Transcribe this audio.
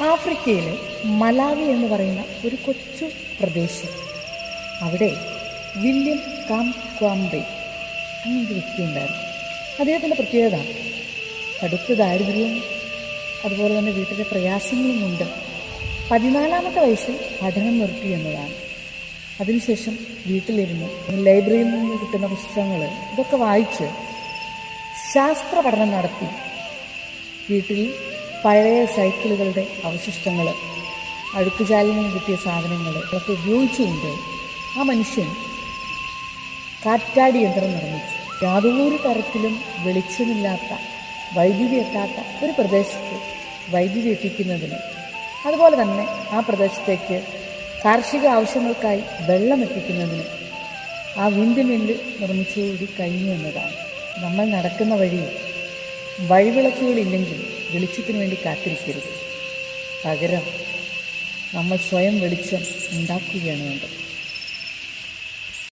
ആഫ്രിക്കയിലെ മലാവി എന്ന് പറയുന്ന ഒരു കൊച്ചു പ്രദേശം, അവിടെ വില്യം കാംക്വാംബെ അങ്ങനൊരു വ്യക്തിയുണ്ടായിരുന്നു. അദ്ദേഹത്തിൻ്റെ പ്രത്യേകത കടുത്ത ദാരിദ്ര്യവും അതുപോലെ തന്നെ വീട്ടിലെ പ്രയാസങ്ങളും കൊണ്ട് 14-ാമത്തെ വയസ്സിൽ പഠനം നിർത്തി എന്നതാണ്. അതിനുശേഷം വീട്ടിലിരുന്ന് ലൈബ്രറിയിൽ നിന്ന് കിട്ടുന്ന പുസ്തകങ്ങൾ ഇതൊക്കെ വായിച്ച് ശാസ്ത്ര പഠനം നടത്തി. വീട്ടിൽ പഴയ സൈക്കിളുകളുടെ അവശിഷ്ടങ്ങൾ, അഴുക്കുചാലിൽ നിന്ന് കിട്ടിയ സാധനങ്ങൾ ഇതൊക്കെ ഉപയോഗിച്ചുകൊണ്ട് ആ മനുഷ്യൻ കാറ്റാടി യന്ത്രം നിർമ്മിച്ചു. യാതൊരു തരത്തിലും വെളിച്ചമില്ലാത്ത, വൈദ്യുതി എത്താത്ത ഒരു പ്രദേശത്ത് വൈദ്യുതി എത്തിക്കുന്നതിന്, അതുപോലെ തന്നെ ആ പ്രദേശത്തേക്ക് കാർഷിക ആവശ്യങ്ങൾക്കായി വെള്ളം എത്തിക്കുന്നതിന് ആ വിൻഡ് മില്ല് നിർമ്മിച്ചുകൂടി കഴിഞ്ഞു എന്നതാണ്. നമ്മൾ നടക്കുന്ന വഴിയിൽ വഴിവിളക്കുകളില്ലെങ്കിൽ വെളിച്ചത്തിന് വേണ്ടി കാത്തിരിക്കരുത്. പകരം നമ്മൾ സ്വയം വെളിച്ചം ഉണ്ടാക്കുകയാണ് വേണ്ടത്.